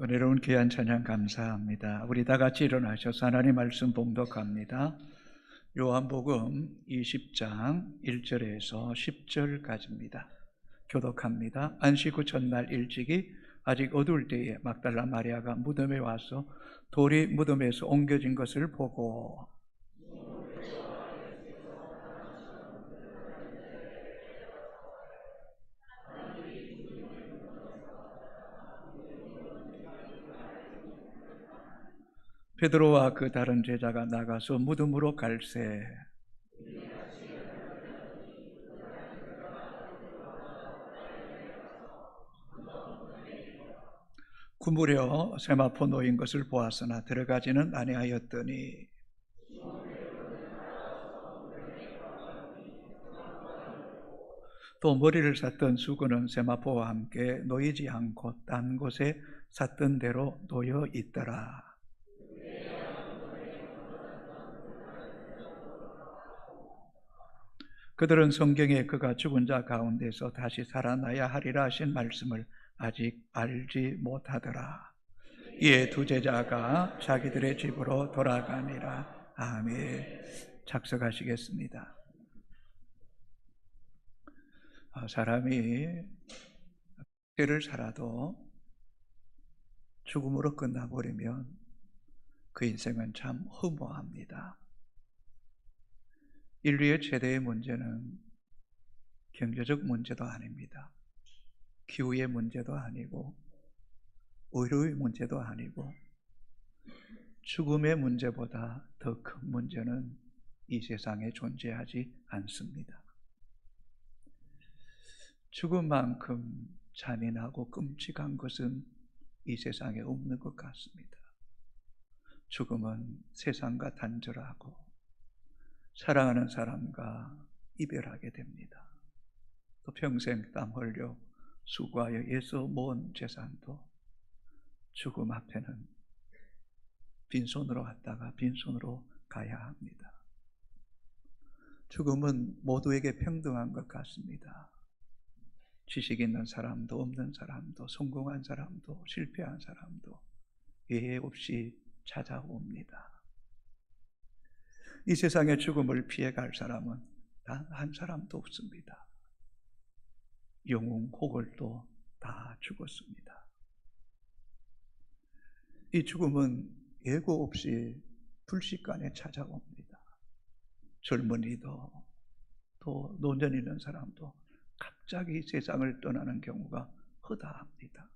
은혜로운 귀한 찬양 감사합니다. 우리 다 같이 일어나셔서 하나님 말씀 봉독합니다. 요한복음 20장 1절에서 10절까지입니다. 교독합니다. 안식 후 전날 일찍이 아직 어두울 때에 막달라 마리아가 무덤에 와서 돌이 무덤에서 옮겨진 것을 보고 베드로와 그 다른 제자가 나가서 무덤으로 갈새 구부려 세마포 놓인 것을 보았으나 들어가지는 아니하였더니 또 머리를 쌌던 수건은 세마포와 함께 놓이지 않고 딴 곳에 쌌던 대로 놓여 있더라. 그들은 성경에 그가 죽은 자 가운데서 다시 살아나야 하리라 하신 말씀을 아직 알지 못하더라. 이에 두 제자가 자기들의 집으로 돌아가니라. 아멘. 작석하시겠습니다. 사람이 때를 살아도 죽음으로 끝나버리면 그 인생은 참 허무합니다. 인류의 최대의 문제는 경제적 문제도 아닙니다. 기후의 문제도 아니고 의료의 문제도 아니고 죽음의 문제보다 더 큰 문제는 이 세상에 존재하지 않습니다. 죽음만큼 잔인하고 끔찍한 것은 이 세상에 없는 것 같습니다. 죽음은 세상과 단절하고 사랑하는 사람과 이별하게 됩니다. 또 평생 땀 흘려 수고하여 애써 모은 재산도 죽음 앞에는 빈손으로 왔다가 빈손으로 가야 합니다. 죽음은 모두에게 평등한 것 같습니다. 지식 있는 사람도 없는 사람도 성공한 사람도 실패한 사람도 예외 없이 찾아옵니다. 이 세상의 죽음을 피해갈 사람은 단 한 사람도 없습니다. 영웅 호걸도 다 죽었습니다. 이 죽음은 예고 없이 불식간에 찾아옵니다. 젊은이도 또 노년 있는 사람도 갑자기 세상을 떠나는 경우가 허다합니다.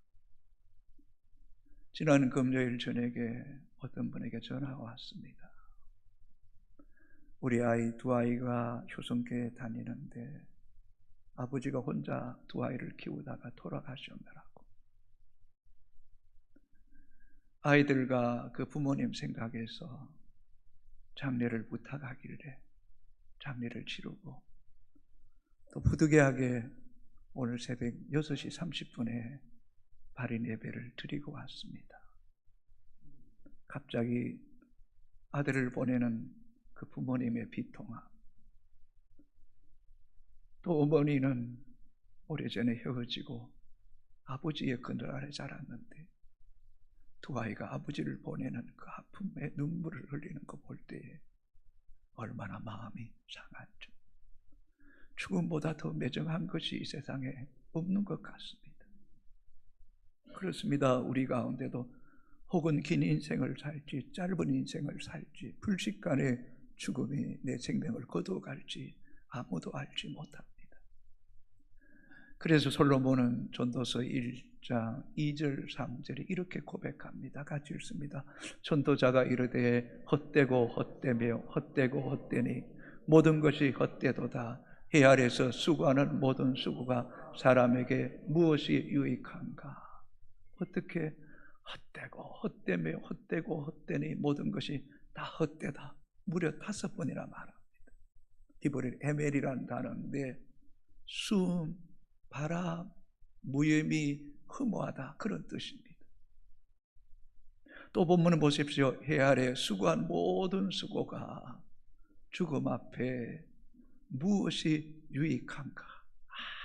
지난 금요일 저녁에 어떤 분에게 전화가 왔습니다. 우리 아이 두 아이가 효성교회 다니는데 아버지가 혼자 두 아이를 키우다가 돌아가셨느라고. 아이들과 그 부모님 생각해서 장례를 부탁하길래 장례를 치르고 또 부득이하게 오늘 새벽 6시 30분에 발인 예배를 드리고 왔습니다. 갑자기 아들을 보내는 그 부모님의 비통함, 또 어머니는 오래전에 헤어지고 아버지의 그늘 아래 자랐는데 두 아이가 아버지를 보내는 그 아픔에 눈물을 흘리는 거 볼 때에 얼마나 마음이 상한지. 죽음보다 더 매정한 것이 이 세상에 없는 것 같습니다. 그렇습니다. 우리 가운데도 혹은 긴 인생을 살지 짧은 인생을 살지 불식간에 죽음이 내 생명을 거둬갈지 아무도 알지 못합니다. 그래서 솔로몬은 전도서 1장 2절 3절에 이렇게 고백합니다. 같이 읽습니다. 전도자가 이르되 헛되고 헛되며 헛되고 헛되니 모든 것이 헛되도다. 해 아래서 수고하는 모든 수고가 사람에게 무엇이 유익한가? 어떻게 헛되고 헛되며 헛되고 헛되니 모든 것이 다 헛되다. 무려 5번이나 말합니다. 이번에 에멜이라는 단어인데 숨, 바람, 무염이 허무하다 그런 뜻입니다. 또 본문을 보십시오. 해 아래 수고한 모든 수고가 죽음 앞에 무엇이 유익한가?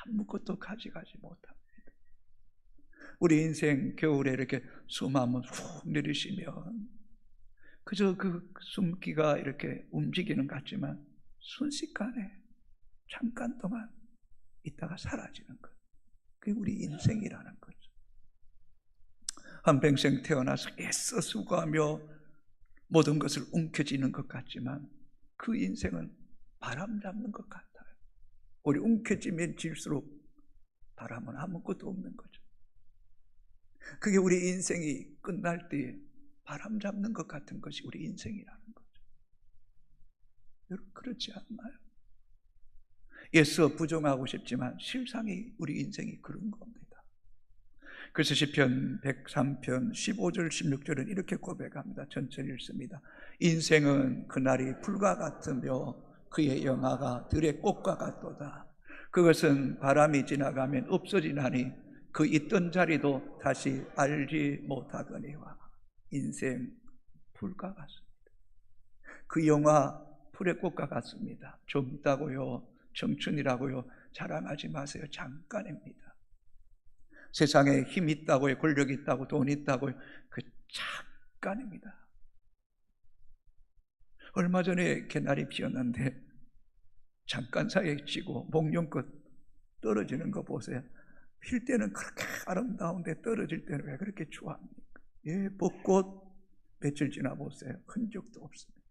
아무것도 가져가지 못합니다. 우리 인생 겨울에 이렇게 숨 한번 훅 내리시면 그저 그 숨기가 이렇게 움직이는 것 같지만 순식간에 잠깐 동안 있다가 사라지는 것. 그게 우리 인생이라는 거죠. 한평생 태어나서 애써 수고하며 모든 것을 움켜쥐는 것 같지만 그 인생은 바람 잡는 것 같아요. 우리 움켜쥐면 질수록 바람은 아무것도 없는 거죠. 그게 우리 인생이 끝날 때에 바람 잡는 것 같은 것이 우리 인생이라는 거죠. 여러분 그렇지 않나요? 애써 부정하고 싶지만 실상이 우리 인생이 그런 겁니다. 그래서 시편 103편 15절 16절은 이렇게 고백합니다. 천천히 읽습니다. 인생은 그날이 풀과 같으며 그의 영화가 들의 꽃과 같도다. 그것은 바람이 지나가면 없어지나니 그 있던 자리도 다시 알지 못하거니와. 인생 풀과 같습니다. 그 영화 풀의 꽃과 같습니다. 젊다고요, 청춘이라고요 자랑하지 마세요. 잠깐입니다. 세상에 힘 있다고요, 권력 있다고, 돈 있다고요, 그 잠깐입니다. 얼마 전에 개나리 피었는데 잠깐 사이에 지고 목련꽃 떨어지는 거 보세요. 필 때는 그렇게 아름다운데 떨어질 때는 왜 그렇게 좋아합니까? 예, 벚꽃 며칠 지나 보세요. 흔적도 없습니다.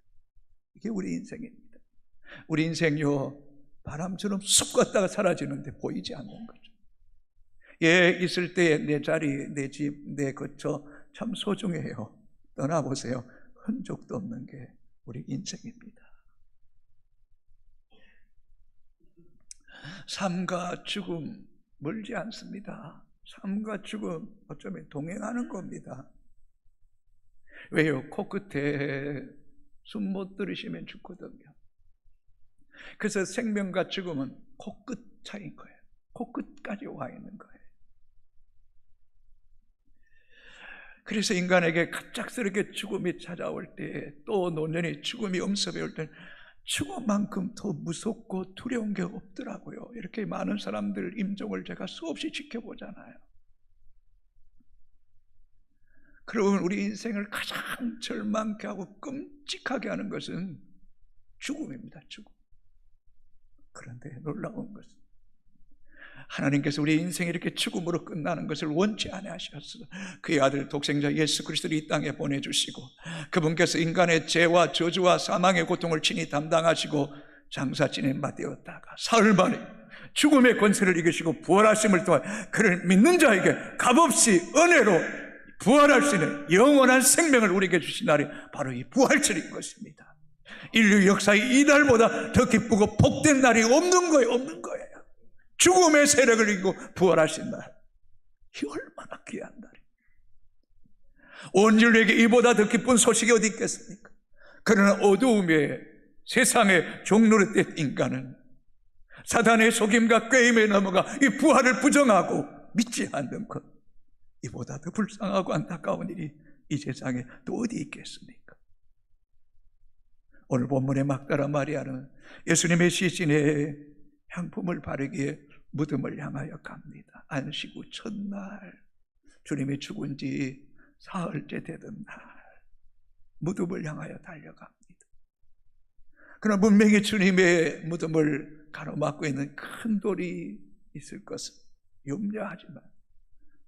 이게 우리 인생입니다. 우리 인생요 바람처럼 쑥 갔다가 사라지는데 보이지 않는 거죠. 예, 있을 때 내 자리, 내 집, 내 거처 참 소중해요. 떠나보세요. 흔적도 없는 게 우리 인생입니다. 삶과 죽음 멀지 않습니다. 삶과 죽음 어쩌면 동행하는 겁니다. 왜요? 코끝에 숨 못 들이쉬면 죽거든요. 그래서 생명과 죽음은 코끝 차이인 거예요. 코끝까지 와 있는 거예요. 그래서 인간에게 갑작스럽게 죽음이 찾아올 때, 또 노년이 죽음이 엄습해 올 때 죽음만큼 더 무섭고 두려운 게 없더라고요. 이렇게 많은 사람들 임종을 제가 수없이 지켜보잖아요. 그러면 우리 인생을 가장 절망케 하고 끔찍하게 하는 것은 죽음입니다. 죽음. 그런데 놀라운 것은 하나님께서 우리 인생이 이렇게 죽음으로 끝나는 것을 원치 아니하셨어. 그의 아들 독생자 예수 그리스도를 이 땅에 보내주시고 그분께서 인간의 죄와 저주와 사망의 고통을 친히 담당하시고 장사진에 맞되었다가 사흘 만에 죽음의 권세를 이기시고 부활하심을 통해 그를 믿는 자에게 값없이 은혜로 부활할 수 있는 영원한 생명을 우리에게 주신 날이 바로 이 부활절인 것입니다. 인류 역사의 이날보다 더 기쁘고 복된 날이 없는 거예요. 없는 거예요. 죽음의 세력을 이기고 부활하신 날, 이 얼마나 귀한 날이에요. 온 인류에게 이보다 더 기쁜 소식이 어디 있겠습니까? 그러나 어두움에 세상의 종노릇된 인간은 사단의 속임과 꾀임에 넘어가 이 부활을 부정하고 믿지 않는 것, 이보다 더 불쌍하고 안타까운 일이 이 세상에 또 어디 있겠습니까? 오늘 본문의 막달라 마리아는 예수님의 시신에 향품을 바르기에 무덤을 향하여 갑니다. 안식 후 첫날, 주님이 죽은 지 사흘째 되던 날 무덤을 향하여 달려갑니다. 그러나 분명히 주님의 무덤을 가로막고 있는 큰 돌이 있을 것은 염려하지만,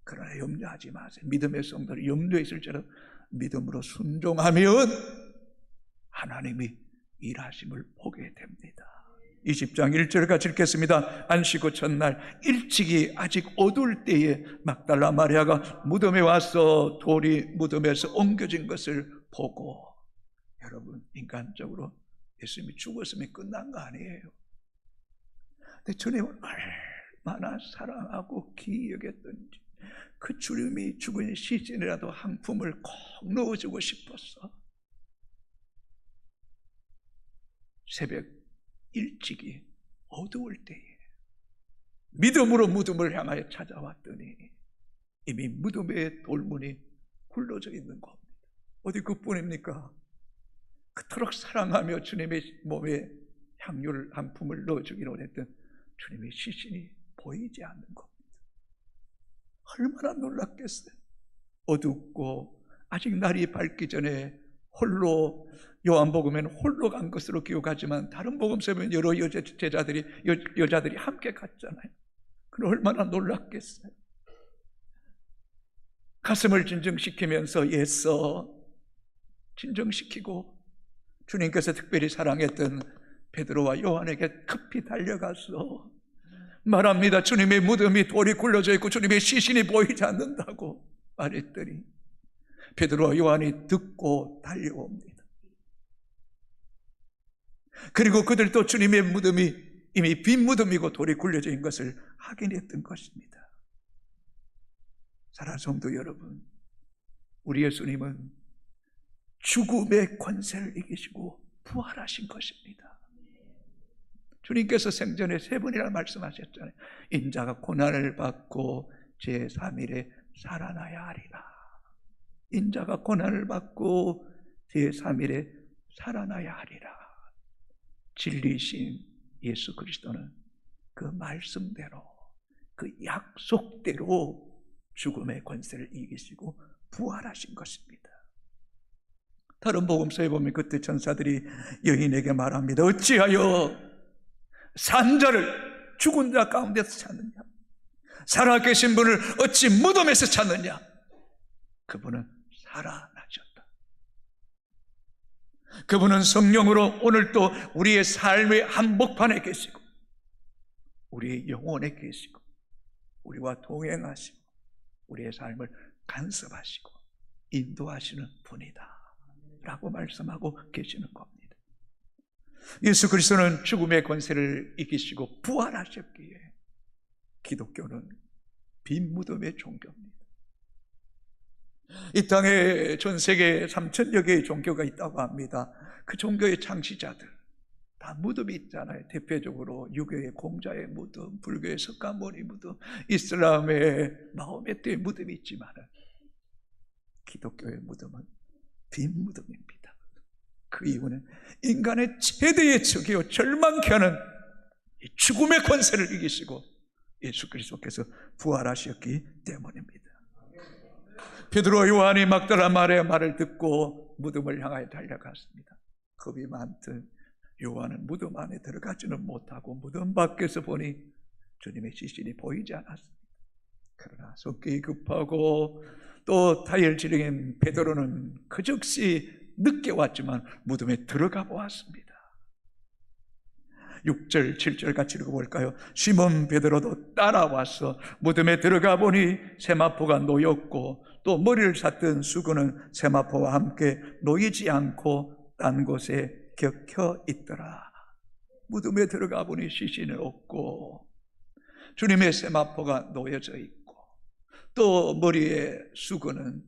그러나 염려하지 마세요. 믿음의 성도를 염려에 있을지라도 믿음으로 순종하면 하나님이 일하심을 보게 됩니다. 20장 1절 같이 읽겠습니다. 안식 후 첫날 일찍이 아직 어두울 때에 막달라 마리아가 무덤에 와서 돌이 무덤에서 옮겨진 것을 보고, 여러분 인간적으로 예수님이 죽었으면 끝난 거 아니에요. 근데 주님을 얼마나 사랑하고 귀히 여겼던지 그 주님이 죽은 시신이라도 한 품을 꼭 넣어주고 싶었어. 새벽 일찍이 어두울 때에 믿음으로 무덤을 향하여 찾아왔더니 이미 무덤의 돌문이 굴러져 있는 겁니다. 어디 그뿐입니까? 그토록 사랑하며 주님의 몸에 향유를 한 품을 넣어주기로 했던 주님의 시신이 보이지 않는 겁니다. 얼마나 놀랐겠어요. 어둡고 아직 날이 밝기 전에 홀로, 요한복음에는 홀로 간 것으로 기록하지만 다른 복음서에 보면 여러 여자들이 함께 갔잖아요. 그럼 얼마나 놀랐겠어요. 가슴을 진정시키면서 애써 진정시키고, 주님께서 특별히 사랑했던 베드로와 요한에게 급히 달려가서 말합니다. 주님의 무덤이 돌이 굴러져 있고 주님의 시신이 보이지 않는다고 말했더니 베드로와 요한이 듣고 달려옵니다. 그리고 그들도 주님의 무덤이 이미 빈 무덤이고 돌이 굴려져 있는 것을 확인했던 것입니다. 사랑하는 성도 여러분, 우리 예수님은 죽음의 권세를 이기시고 부활하신 것입니다. 주님께서 생전에 3번이나 말씀하셨잖아요. 인자가 고난을 받고 제3일에 살아나야 하리라. 인자가 고난을 받고 제3일에 살아나야 하리라. 진리신 예수 그리스도는 그 말씀대로, 그 약속대로 죽음의 권세를 이기시고 부활하신 것입니다. 다른 복음서에 보면 그때 천사들이 여인에게 말합니다. 어찌하여 산 자를 죽은 자 가운데서 찾느냐? 살아계신 분을 어찌 무덤에서 찾느냐? 그분은 살아나셨다. 그분은 성령으로 오늘도 우리의 삶의 한복판에 계시고 우리의 영혼에 계시고 우리와 동행하시고 우리의 삶을 간섭하시고 인도하시는 분이다 라고 말씀하고 계시는 겁니다. 예수 그리스도는 죽음의 권세를 이기시고 부활하셨기에 기독교는 빈 무덤의 종교입니다. 이 땅에 전 세계 3,000여 개의 종교가 있다고 합니다. 그 종교의 창시자들 다 무덤이 있잖아요. 대표적으로 유교의 공자의 무덤, 불교의 석가모니 무덤, 이슬람의 마호메트의 무덤이 있지만 기독교의 무덤은 빈 무덤입니다. 그 이유는 인간의 최대의 적이요 절망케 하는 죽음의 권세를 이기시고 예수 그리스도께서 부활하셨기 때문입니다. 베드로와 요한이 막달라 마리아의 말을 듣고 무덤을 향하여 달려갔습니다. 겁이 많듯 요한은 무덤 안에 들어가지는 못하고 무덤 밖에서 보니 주님의 시신이 보이지 않았습니다. 그러나 성격이 급하고 또 다혈질인 베드로는 그 즉시 늦게 왔지만 무덤에 들어가 보았습니다. 6절 7절 같이 읽어볼까요? 시몬 베드로도 따라와서 무덤에 들어가 보니 세마포가 놓였고 또 머리를 샀던 수건은 세마포와 함께 놓이지 않고 딴 곳에 격혀 있더라. 무덤에 들어가 보니 시신은 없고 주님의 세마포가 놓여져 있고 또 머리에 수건은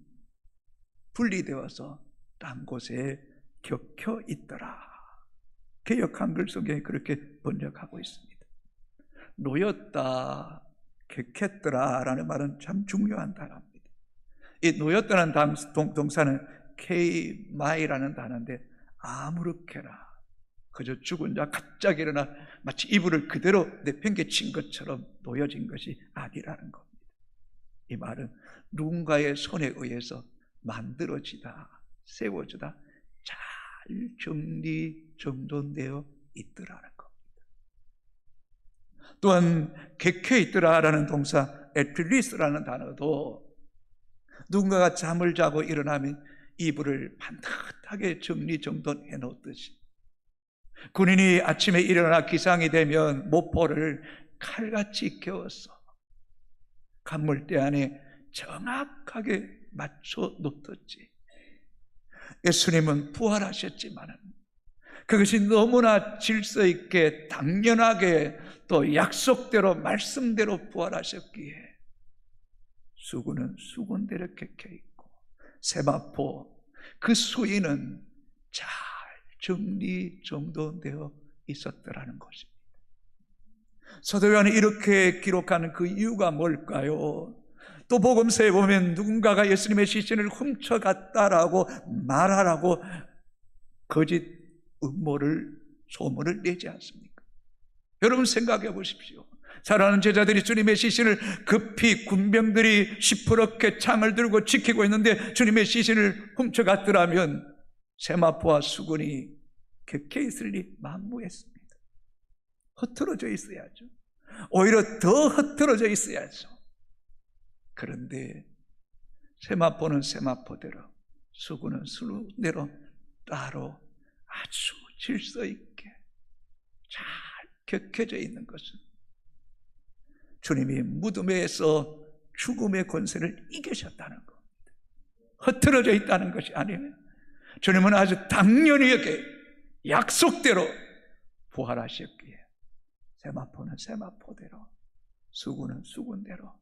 분리되어서 딴 곳에 격혀 있더라. 개역 한글 성경에 그렇게 번역하고 있습니다. 놓였다, 격했더라 라는 말은 참 중요한 단어입니다. 이 놓였다는 동사는 케이마이라는 단어인데 아무렇게나 그저 죽은 자 갑자기 일어나 마치 이불을 그대로 내팽개친 것처럼 놓여진 것이 아니라는 겁니다. 이 말은 누군가의 손에 의해서 만들어지다, 세워지다, 잘 정리정돈되어 있더라는 겁니다. 또한 객혀 있더라라는 동사 에필리스라는 단어도 누군가가 잠을 자고 일어나면 이불을 반듯하게 정리정돈해 놓듯이 군인이 아침에 일어나 기상이 되면 모포를 칼같이 겨워서 간물대 안에 정확하게 맞춰 놓듯이 예수님은 부활하셨지만 그것이 너무나 질서 있게 당연하게 또 약속대로 말씀대로 부활하셨기에 수군은 수군대로 격혀 있고 세마포 그 수위는 잘 정리정돈되어 있었더라는 것입니다. 사도 요한이 이렇게 기록하는 그 이유가 뭘까요? 또 복음서에 보면 누군가가 예수님의 시신을 훔쳐갔다라고 말하라고 거짓 음모를 소문을 내지 않습니까? 여러분 생각해 보십시오. 사랑하는 제자들이 주님의 시신을 급히 군병들이 시퍼렇게 창을 들고 지키고 있는데 주님의 시신을 훔쳐갔더라면 세마포와 수군이 격해 있을 리 만무했습니다. 흩어져 있어야죠. 오히려 더 흩어져 있어야죠. 그런데 세마포는 세마포대로, 수군은 수군대로 따로 아주 질서 있게 잘 격해져 있는 것은 주님이 무덤에서 죽음의 권세를 이기셨다는 겁니다. 흩어져 있다는 것이 아니에요. 주님은 아주 당연히 여기 약속대로 부활하셨기에 세마포는 세마포대로, 수군은 수군대로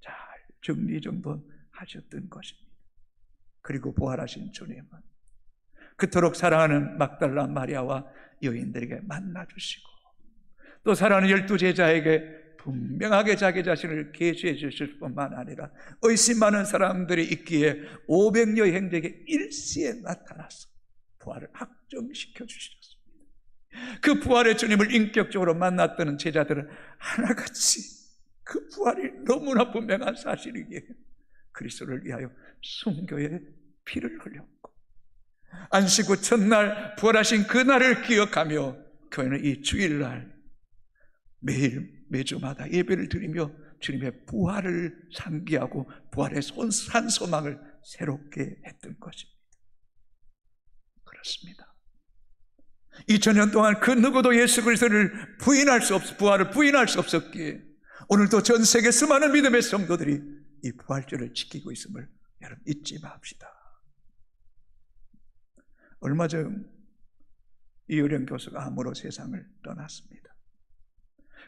잘 정리정돈하셨던 것입니다. 그리고 부활하신 주님은 그토록 사랑하는 막달라 마리아와 여인들에게 만나주시고 또 사랑하는 12제자에게 분명하게 자기 자신을 계시해 주실 뿐만 아니라 의심 많은 사람들이 있기에 500여 행적의 일시에 나타나서 부활을 확정시켜 주셨습니다. 그 부활의 주님을 인격적으로 만났던 제자들은 하나같이 그 부활이 너무나 분명한 사실이기에 그리스도를 위하여 순교의 피를 흘렸고 안식 후 첫날 부활하신 그날을 기억하며 교회는 이 주일날 매주마다 예배를 드리며 주님의 부활을 상기하고 부활의 산 소망을 새롭게 했던 것입니다. 그렇습니다. 2000년 동안 그 누구도 예수 그리스도를 부활을 부인할 수 없었기에 오늘도 전 세계 수많은 믿음의 성도들이 이 부활절을 지키고 있음을 여러분 잊지 맙시다. 얼마 전 이효령 교수가 암으로 세상을 떠났습니다.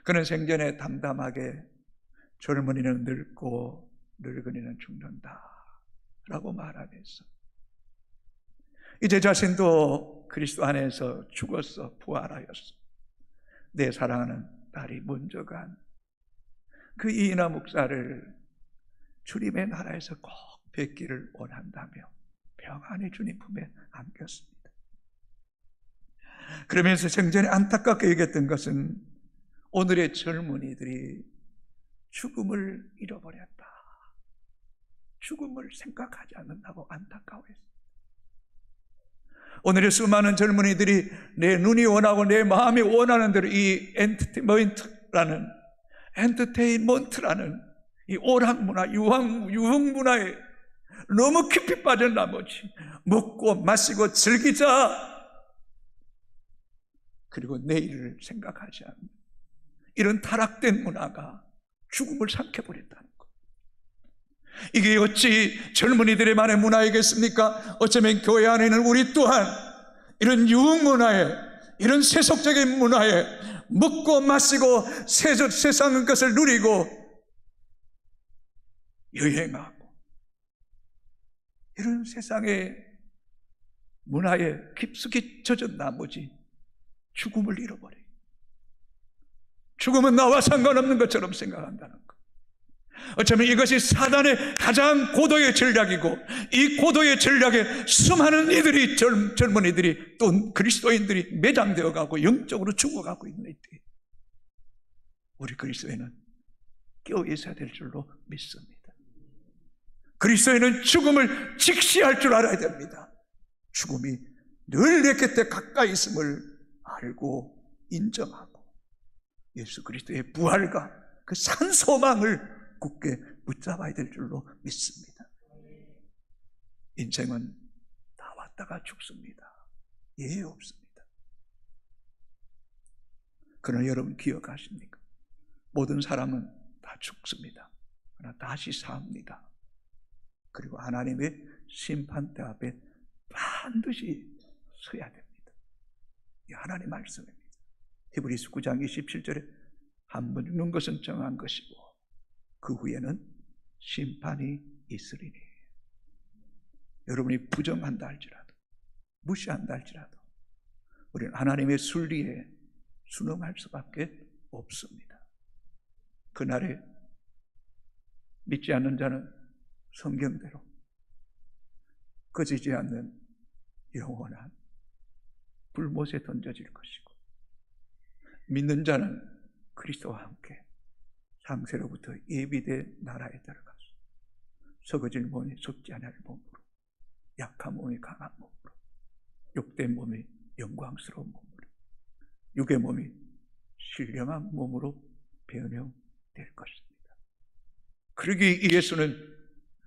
그는 생전에 담담하게 젊은이는 늙고 늙은이는 죽는다 라고 말하면서 이제 자신도 그리스도 안에서 죽었어, 부활하였어, 내 사랑하는 딸이 먼저 간 그 이인하 목사를 주님의 나라에서 꼭 뵙기를 원한다며 평안히 주님 품에 안겼습니다. 그러면서 생전에 안타깝게 얘기했던 것은 오늘의 젊은이들이 죽음을 잃어버렸다, 죽음을 생각하지 않는다고 안타까워했습니다. 오늘의 수많은 젊은이들이 내 눈이 원하고 내 마음이 원하는 대로 이 엔터테인먼트라는 이 오락문화, 유흥문화에 너무 깊이 빠진 나머지 먹고 마시고 즐기자, 그리고 내일을 생각하지 않는 이런 타락된 문화가 죽음을 삼켜버렸다는 것. 이게 어찌 젊은이들의만의 문화이겠습니까? 어쩌면 교회 안에 있는 우리 또한 이런 유흥문화에, 이런 세속적인 문화에 먹고 마시고 세상 것을 누리고 여행하고 이런 세상의 문화에 깊숙이 젖은 나머지 죽음을 잃어버려요. 죽음은 나와 상관없는 것처럼 생각한다는 것. 어쩌면 이것이 사단의 가장 고도의 전략이고 이 고도의 전략에 수많은 이들이 젊은이들이 또 그리스도인들이 매장되어 가고 영적으로 죽어가고 있는 이때 우리 그리스도인은 깨어 있어야 될 줄로 믿습니다. 그리스도인은 죽음을 직시할 줄 알아야 됩니다. 죽음이 늘 내 곁에 가까이 있음을 알고 인정하고 예수 그리스도의 부활과 그 산 소망을 굳게 붙잡아야 될 줄로 믿습니다. 인생은 다 왔다가 죽습니다. 예외 없습니다. 그러나 여러분 기억하십니까? 모든 사람은 다 죽습니다. 그러나 다시 삽니다. 그리고 하나님의 심판대 앞에 반드시 서야 됩니다. 이 하나님의 말씀입니다. 히브리서 9장 27절에 한 번 죽는 것은 정한 것이고 그 후에는 심판이 있으리니. 여러분이 부정한다 할지라도 무시한다 할지라도 우리는 하나님의 순리에 순응할 수밖에 없습니다. 그날에 믿지 않는 자는 성경대로 꺼지지 않는 영원한 불못에 던져질 것이고 믿는 자는 그리스도와 함께 상세로부터 예비된 나라에 들어가서 썩어질 몸이 썩지 않을 몸으로, 약한 몸이 강한 몸으로, 욕된 몸이 영광스러운 몸으로, 육의 몸이 신령한 몸으로 변형될 것입니다. 그러기 위해서는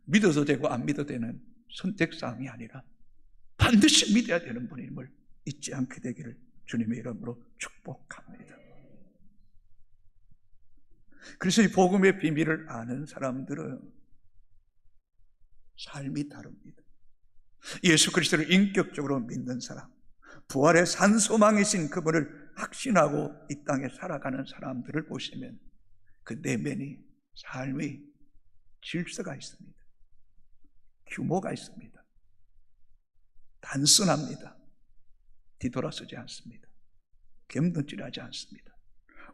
믿어도 되고 안 믿어도 되는 선택사항이 아니라 반드시 믿어야 되는 분임을 잊지 않게 되기를 주님의 이름으로 축복합니다. 그래서 이 복음의 비밀을 아는 사람들은 삶이 다릅니다. 예수 그리스도를 인격적으로 믿는 사람, 부활의 산소망이신 그분을 확신하고 이 땅에 살아가는 사람들을 보시면 그 내면이, 삶이 질서가 있습니다. 규모가 있습니다. 단순합니다. 뒤돌아서지 않습니다. 겜덕질하지 않습니다.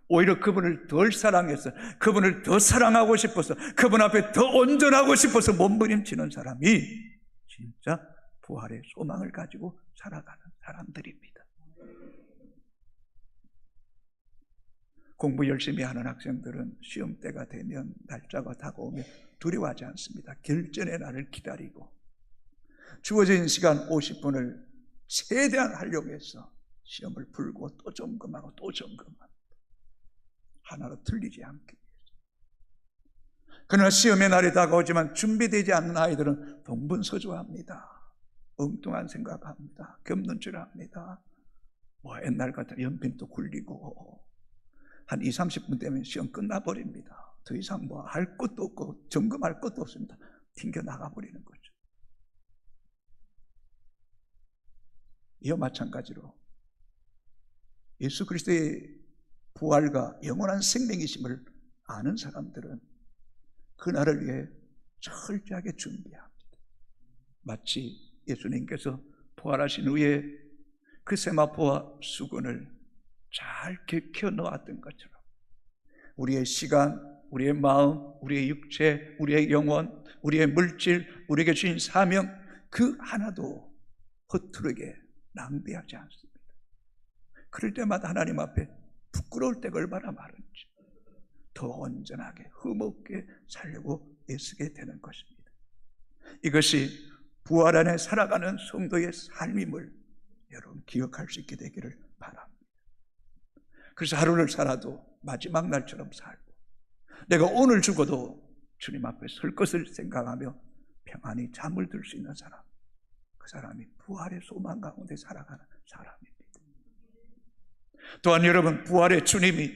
오히려 그분을 덜 사랑해서, 그분을 더 사랑하고 싶어서, 그분 앞에 더 온전하고 싶어서 몸부림치는 사람이 진짜 부활의 소망을 가지고 살아가는 사람들입니다. 공부 열심히 하는 학생들은 시험 때가 되면, 날짜가 다가오면 두려워하지 않습니다. 결전의 날을 기다리고 주어진 시간 50분을 최대한 활용해서 시험을 풀고 또 점검하고 또 점검합니다. 하나로 틀리지 않기 위해서. 그러나 시험의 날이 다가오지만 준비되지 않는 아이들은 동분서주합니다. 엉뚱한 생각합니다. 겹눈질합니다. 옛날 같은 연필도 굴리고 한 20, 30분 되면 시험 끝나버립니다. 더 이상 할 것도 없고 점검할 것도 없습니다. 튕겨 나가버리는 거죠. 이와 마찬가지로 예수 그리스도의 부활과 영원한 생명이심을 아는 사람들은 그날을 위해 철저하게 준비합니다. 마치 예수님께서 부활하신 후에 그 세마포와 수건을 잘 켜 놓았던 것처럼 우리의 시간, 우리의 마음, 우리의 육체, 우리의 영혼, 우리의 물질, 우리에게 주신 사명, 그 하나도 허투루게 낭비하지 않습니다. 그럴 때마다 하나님 앞에 부끄러울 때가 얼마나 많은지 더 온전하게 흠없게 살려고 애쓰게 되는 것입니다. 이것이 부활 안에 살아가는 성도의 삶임을 여러분 기억할 수 있게 되기를 바랍니다. 그래서 하루를 살아도 마지막 날처럼 살고, 내가 오늘 죽어도 주님 앞에 설 것을 생각하며 평안히 잠을 들 수 있는 사람, 그 사람이 부활의 소망 가운데 살아가는 사람입니다. 또한 여러분, 부활의 주님이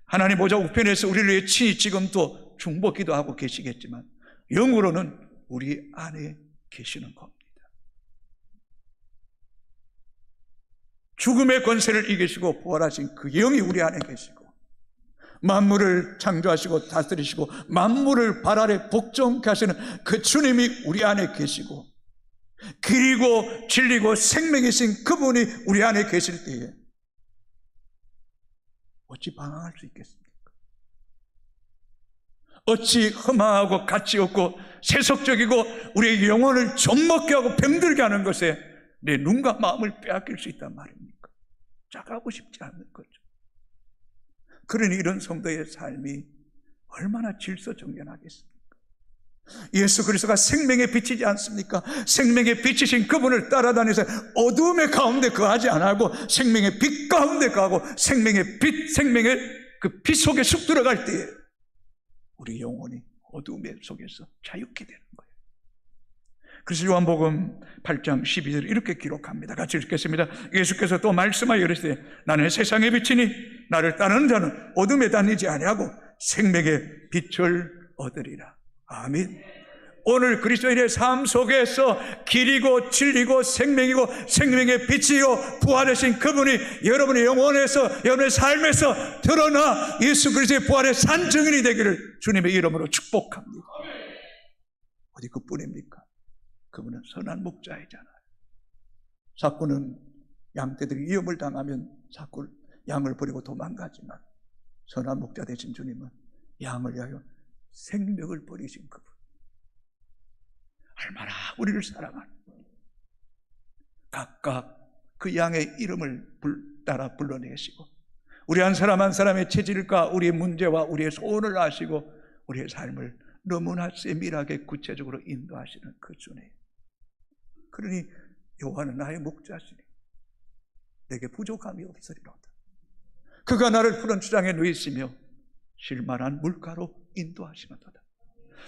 하나님 보좌 우편에서 우리를 위해 친히 지금도 중보기도 하고 계시겠지만 영으로는 우리 안에 계시는 겁니다. 죽음의 권세를 이기시고 부활하신 그 영이 우리 안에 계시고, 만물을 창조하시고 다스리시고 만물을 발 아래 복종케 하시는 그 주님이 우리 안에 계시고, 길이고 진리고 생명이신 그분이 우리 안에 계실 때에 어찌 방황할 수 있겠습니까? 어찌 허망하고 가치 없고 세속적이고 우리의 영혼을 좀먹게 하고 병들게 하는 것에 내 눈과 마음을 빼앗길 수 있단 말입니까? 짜가고 싶지 않는 거죠. 그러니 이런 성도의 삶이 얼마나 질서정연하겠습니까? 예수 그리스도가 생명의 빛이지 않습니까? 생명의 빛이신 그분을 따라다니서 어두움의 가운데 거하지 않고 생명의 빛 가운데 거하고 생명의 빛, 생명의 그 빛 속에 쑥 들어갈 때에 우리 영혼이 어두움의 속에서 자유케 되는 거예요. 그래서 요한복음 8장 12절을 이렇게 기록합니다. 같이 읽겠습니다. 예수께서 또 말씀하여 이르시되 나는 세상의 빛이니 나를 따르는 자는 어둠에 다니지 아니하고 생명의 빛을 얻으리라. 아멘. 오늘 그리스도인의 삶 속에서 길이고 진리고 생명이고 생명의 빛이요 부활하신 그분이 여러분의 영혼에서, 여러분의 삶에서 드러나 예수 그리스도의 부활의 산증인이 되기를 주님의 이름으로 축복합니다. 어디 그뿐입니까? 그분은 선한 목자이잖아요. 사꾼은 양떼들이 위험을 당하면 사꾼 양을 버리고 도망가지만 선한 목자 되신 주님은 양을 위하여 생명을 버리신 그분, 얼마나 우리를 사랑하는, 각각 그 양의 이름을 따라 불러내시고 우리 한 사람 한 사람의 체질과 우리의 문제와 우리의 소원을 아시고 우리의 삶을 너무나 세밀하게 구체적으로 인도하시는 그 주님. 그러니 여호와는 나의 목자시니 내게 부족함이 없으리로다. 그가 나를 푸른 추장에 누이시며 쉴만한 물가로 인도하시는도다.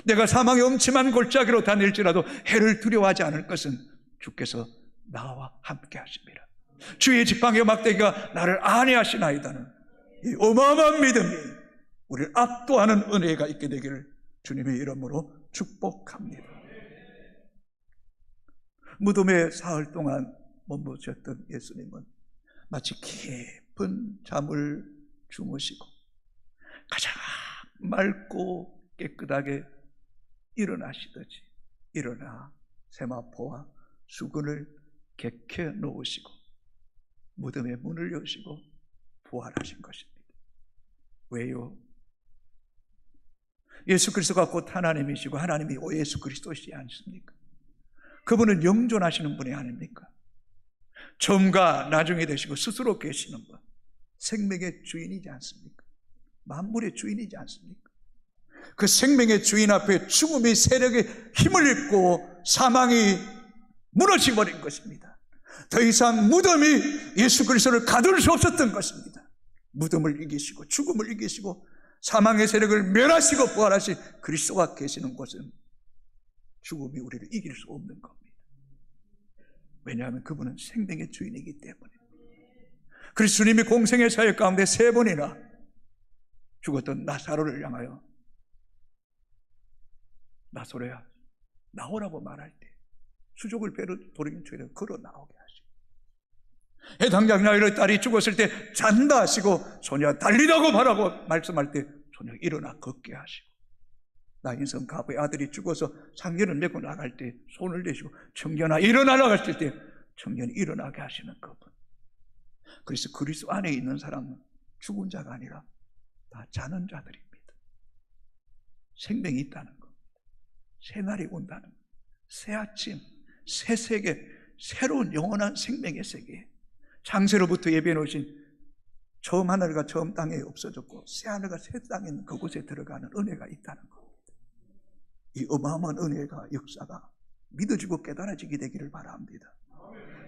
내가 사망의 엄침한 골짜기로 다닐지라도 해를 두려워하지 않을 것은 주께서 나와 함께 하십니다. 주의 지팡이와 막대기가 나를 안위하시나이다는 이 어마어마한 믿음이 우리를 압도하는 은혜가 있게 되기를 주님의 이름으로 축복합니다. 무덤에 사흘 동안 머무셨던 예수님은 마치 깊은 잠을 주무시고 가장 맑고 깨끗하게 일어나시듯이 일어나 세마포와 수건을 개켜 놓으시고 무덤의 문을 여시고 부활하신 것입니다. 왜요? 예수 그리스도가 곧 하나님이시고 하나님이 예수 그리스도시지 않습니까? 그분은 영존하시는 분이 아닙니까? 처음과 나중에 되시고 스스로 계시는 분, 생명의 주인이지 않습니까? 만물의 주인이지 않습니까? 그 생명의 주인 앞에 죽음의 세력에 힘을 잃고 사망이 무너져 버린 것입니다. 더 이상 무덤이 예수 그리스도를 가둘 수 없었던 것입니다. 무덤을 이기시고 죽음을 이기시고 사망의 세력을 멸하시고 부활하신 그리스도가 계시는 곳은 죽음이 우리를 이길 수 없는 겁니다. 왜냐하면 그분은 생명의 주인이기 때문에. 그래서 주님이 공생의 사역 가운데 3번이나 죽었던 나사로를 향하여 나사로야 나오라고 말할 때 수족을 배로 돌리는 중에 걸어 나오게 하시고, 해당장 야이로의 딸이 죽었을 때 잔다 하시고 소녀야 달리라고 말하고 말씀할 때 소녀 일어나 걷게 하시고, 나인성 가부의 아들이 죽어서 상전을 메고 나갈 때 손을 대시고 청년아 일어나라고 하실 때 청년이 일어나게 하시는 그분. 그래서 그리스도 안에 있는 사람은 죽은 자가 아니라 다 자는 자들입니다. 생명이 있다는 겁니다. 새날이 온다는 겁니다. 새 아침, 새 세계, 새로운 영원한 생명의 세계. 창세로부터 예비해 놓으신 처음 하늘과 처음 땅에 없어졌고 새 하늘과 새 땅에 있는 그곳에 들어가는 은혜가 있다는 겁니다. 이 어마어마한 은혜가 역사가 믿어지고 깨달아지게 되기를 바랍니다.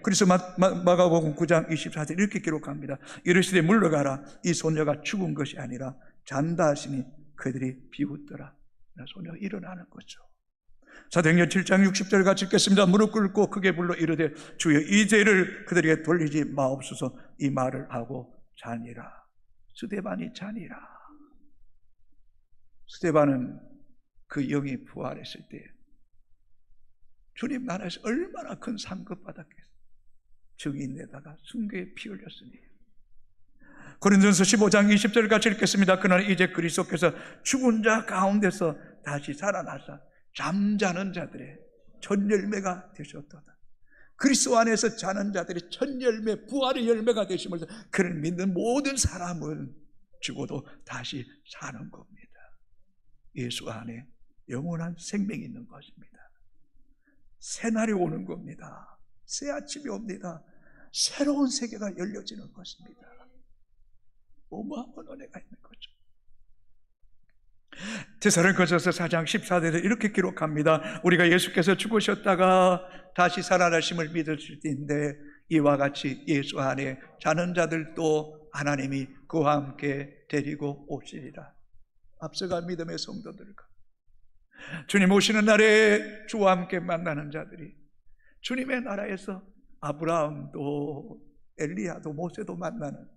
그래서 마가복음 9장 24절 이렇게 기록합니다. 이르시되 물러가라, 이 소녀가 죽은 것이 아니라 잔다 하시니 그들이 비웃더라. 소녀가 일어나는 거죠. 사도행전 7장 60절 같이 읽겠습니다. 무릎 꿇고 크게 불러 이르되 주여 이 죄를 그들에게 돌리지 마옵소서. 이 말을 하고 자니라. 스데반이 자니라. 스데반은 그 영이 부활했을 때 주님 나라에서 얼마나 큰 상급 받았겠어요. 증인에다가 순교에 피 흘렸으니. 고린도전서 15장 20절 같이 읽겠습니다. 그날 이제 그리스도께서 죽은 자 가운데서 다시 살아나사 잠자는 자들의 첫 열매가 되셨도다. 그리스도 안에서 자는 자들의 첫 열매, 부활의 열매가 되심을 그를 믿는 모든 사람은 죽어도 다시 사는 겁니다. 예수 안에 영원한 생명이 있는 것입니다. 새날이 오는 겁니다. 새 아침이 옵니다. 새로운 세계가 열려지는 것입니다. 어마어마한 은혜가 있는 거죠. 데살로니가전서 4장 14절에 이렇게 기록합니다. 우리가 예수께서 죽으셨다가 다시 살아나심을 믿을 때인데 이와 같이 예수 안에 자는 자들도 하나님이 그와 함께 데리고 오시리라. 앞서가 믿음의 성도들과 주님 오시는 날에 주와 함께 만나는 자들이 주님의 나라에서 아브라함도 엘리야도 모세도 만나는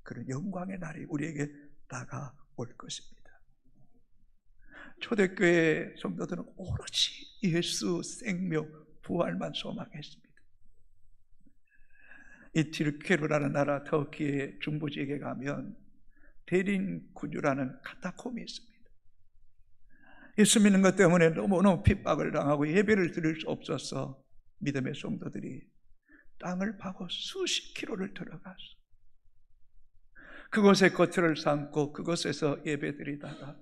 그런 영광의 날이 우리에게 다가올 것입니다. 초대교회 성도들은 오로지 예수 생명 부활만 소망했습니다. 이 튀르케루라는 나라 터키의 중부 지역에 가면 데린쿠주라는 카타콤이 있습니다. 예수 믿는 것 때문에 너무너무 핍박을 당하고 예배를 드릴 수 없어서 믿음의 성도들이 땅을 파고 수십 킬로를 들어가서 그곳에 거처를 삼고 그곳에서 예배드리다가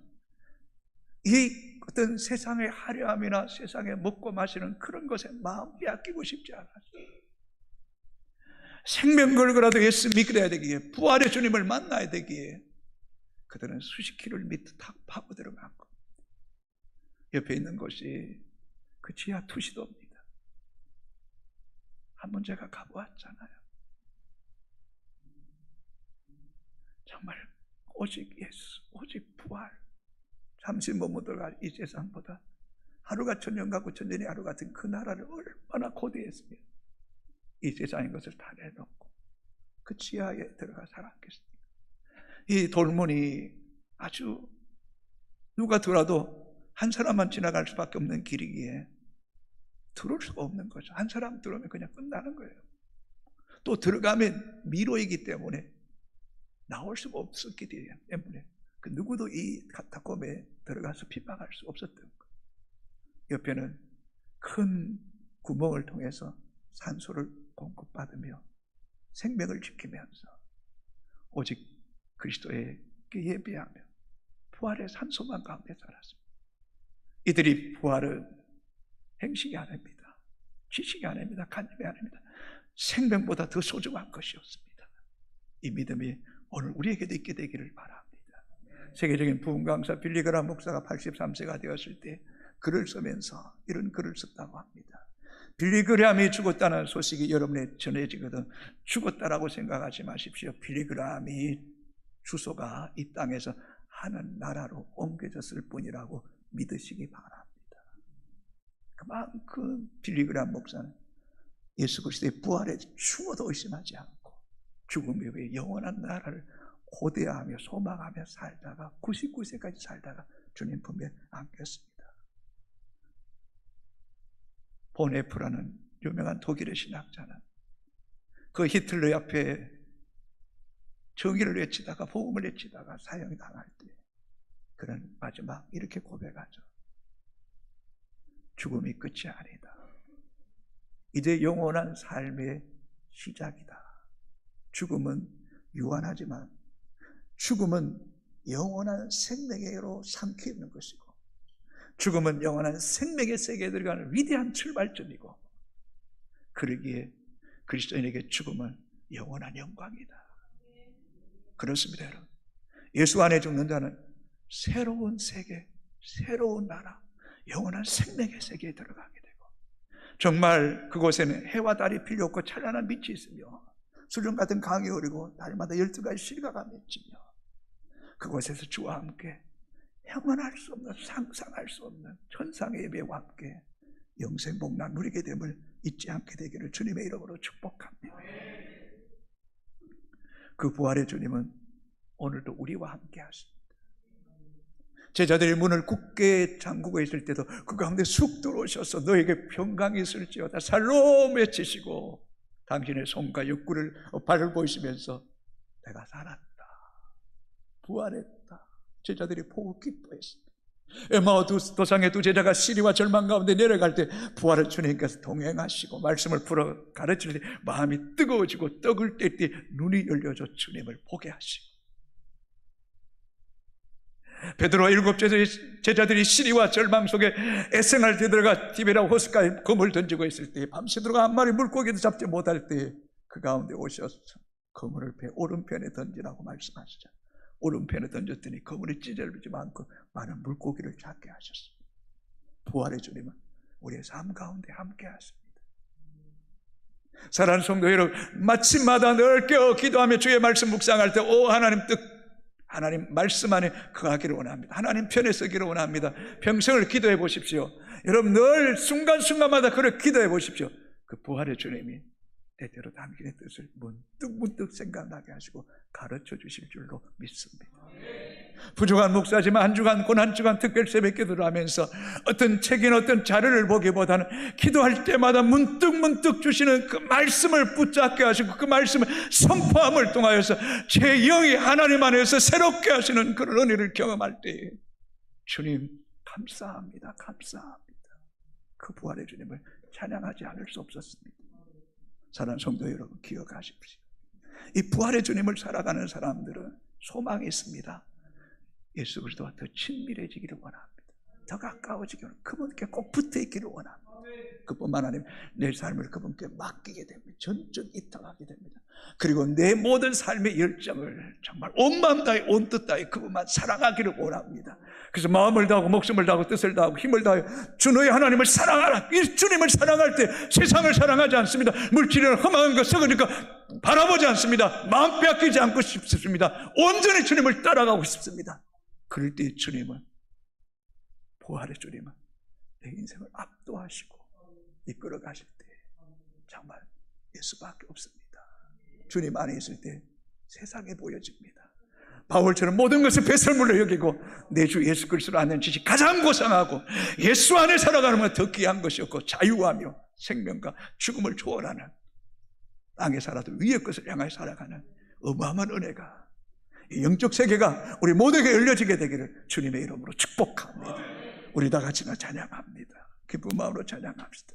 이 어떤 세상의 화려함이나 세상에 먹고 마시는 그런 것에 마음 빼앗기고 싶지 않았어요. 생명 걸고라도 예수 믿어야 되기에, 부활의 주님을 만나야 되기에 그들은 수십 킬로를 밑에 탁 파고 들어가고, 옆에 있는 곳이 그 지하 투시도입니다. 한번 제가 가보았잖아요. 정말 오직 예수, 오직 부활, 잠시 머무다가 이 세상보다 하루가 천년 같고 천년이 하루 같은 그 나라를 얼마나 고대했으면 이 세상인 것을 다 내놓고 그 지하에 들어가 살았겠습니까? 이 돌문이 아주 누가 들어도 한 사람만 지나갈 수밖에 없는 길이기에 들어올 수가 없는 거죠. 한 사람 들어오면 그냥 끝나는 거예요. 또 들어가면 미로이기 때문에 나올 수가 없었기 때문에 그 누구도 이 카타콤에 들어가서 핍박할 수 없었던 거예요. 옆에는 큰 구멍을 통해서 산소를 공급받으며 생명을 지키면서 오직 그리스도에게 예배하며 부활의 산소만 가운데 살았습니다. 이들이 부활은 행식이 아닙니다. 지식이 아닙니다. 간념이 아닙니다. 생명보다 더 소중한 것이었습니다. 이 믿음이 오늘 우리에게도 있게 되기를 바랍니다. 세계적인 부흥 강사 빌리 그라함 목사가 83세가 되었을 때 글을 쓰면서 이런 글을 썼다고 합니다. 빌리 그라함이 죽었다는 소식이 여러분에 전해지거든 죽었다라고 생각하지 마십시오. 빌리 그라함이 주소가 이 땅에서 하는 나라로 옮겨졌을 뿐이라고 믿으시기 바랍니다. 그만큼 빌리 그라함 목사는 예수 그리스도의 부활에 죽어도 의심하지 않고 죽음 이후에 영원한 나라를 고대하며 소망하며 살다가 99세까지 살다가 주님 품에 안겼습니다. 보네프라는 유명한 독일의 신학자는 그 히틀러 앞에 정의를 외치다가 복음을 외치다가 사형이 당할 때 그는 마지막 이렇게 고백하죠. 죽음이 끝이 아니다. 이제 영원한 삶의 시작이다. 죽음은 유한하지만 죽음은 영원한 생명으로 삼키는 것이고 죽음은 영원한 생명의 세계에 들어가는 위대한 출발점이고 그러기에 그리스도인에게 죽음은 영원한 영광이다. 그렇습니다, 여러분. 예수 안에 죽는 자는 새로운 세계, 새로운 나라, 영원한 생명의 세계에 들어가게 되고 정말 그곳에는 해와 달이 필요 없고 찬란한 빛이 있으며 수정 같은 강이 흐르고 날마다 12가지 실과가 맺히며 그곳에서 주와 함께 형언할 수 없는 상상할 수 없는 천상의 예배와 함께 영생 복락 누리게 됨을 잊지 않게 되기를 주님의 이름으로 축복합니다. 그 부활의 주님은 오늘도 우리와 함께 하십니다. 제자들이 문을 굳게 잠그고 있을 때도 그 가운데 쑥 들어오셔서 너에게 평강이 있을지어다 살롬 외치시고 당신의 손과 옆구리를 발을 보이시면서 내가 살았다, 부활했다. 제자들이 보고 기뻐했습니다. 에마오 도상의 두 제자가 시리와 절망 가운데 내려갈 때 부활의 주님께서 동행하시고 말씀을 풀어 가르칠 때 마음이 뜨거워지고 떡을 뗄 때 눈이 열려져 주님을 보게 하시고 베드로와 7 제자들이 시리와 절망 속에 애생할 때 들어가 디베라 호숫가에 검을 던지고 있을 때 밤새도록 한 마리 물고기도 잡지 못할 때 그 가운데 오셔서 그물을 배 오른편에 던지라고 말씀하시죠. 오른편에 던졌더니 그물이 찢어지지 않고 많은 물고기를 잡게 하셨습니다. 부활의 주님은 우리의 삶 가운데 함께 하십니다. 사랑하는 성도 여러분, 마침마다 늘 깨어 기도하며 주의 말씀 묵상할 때 오 하나님 뜻, 하나님 말씀 안에 거하기를 원합니다. 하나님 편에 서기를 원합니다. 평생을 기도해 보십시오. 여러분 늘 순간순간마다 그렇게 기도해 보십시오. 그 부활의 주님이 때때로 당신의 뜻을 문득 생각나게 하시고 가르쳐 주실 줄로 믿습니다. 부족한 목사지만 한 주간 고난 주간 특별 새벽 기도를 하면서 어떤 책이나 어떤 자료를 보기보다는 기도할 때마다 문득 주시는 그 말씀을 붙잡게 하시고 그 말씀을 선포함을 통하여서 제 영이 하나님 안에서 새롭게 하시는 그런 은혜를 경험할 때 주님 감사합니다. 그 부활의 주님을 찬양하지 않을 수 없었습니다. 사랑하는 성도 여러분 기억하십시오. 이 부활의 주님을 살아가는 사람들은 소망이 있습니다. 예수 그리스도와 더 친밀해지기를 원합니다. 더 가까워지기를 원합니다. 그분께 꼭 붙어 있기를 원합니다. 그뿐만 아니라 내 삶을 그분께 맡기게 됩니다. 전적 이탁하게 됩니다. 그리고 내 모든 삶의 열정을 정말 온 마음 다해 온 뜻 다해 그분만 사랑하기를 원합니다. 그래서 마음을 다하고 목숨을 다하고 뜻을 다하고 힘을 다해 주 너의 하나님을 사랑하라. 이 주님을 사랑할 때 세상을 사랑하지 않습니다. 물질이나 험한 것 썩으니까 바라보지 않습니다. 마음 빼앗기지 않고 싶습니다. 온전히 주님을 따라가고 싶습니다. 그럴 때 주님은, 부활의 주님은 내 인생을 압도하시고 이끌어 가실 때 정말 예수밖에 없습니다. 주님 안에 있을 때 세상에 보여집니다. 바울처럼 모든 것을 배설물로 여기고 내 주 예수 그리스도를 아는 지식 가장 고상하고 예수 안에 살아가는 건 더 귀한 것이 없고 자유하며 생명과 죽음을 초월하는 땅에 살아도 위의 것을 향하여 살아가는 어마어마한 은혜가, 이 영적 세계가 우리 모두에게 열려지게 되기를 주님의 이름으로 축복합니다. 우리 다 같이 찬양합니다. 기쁜 마음으로 찬양합시다.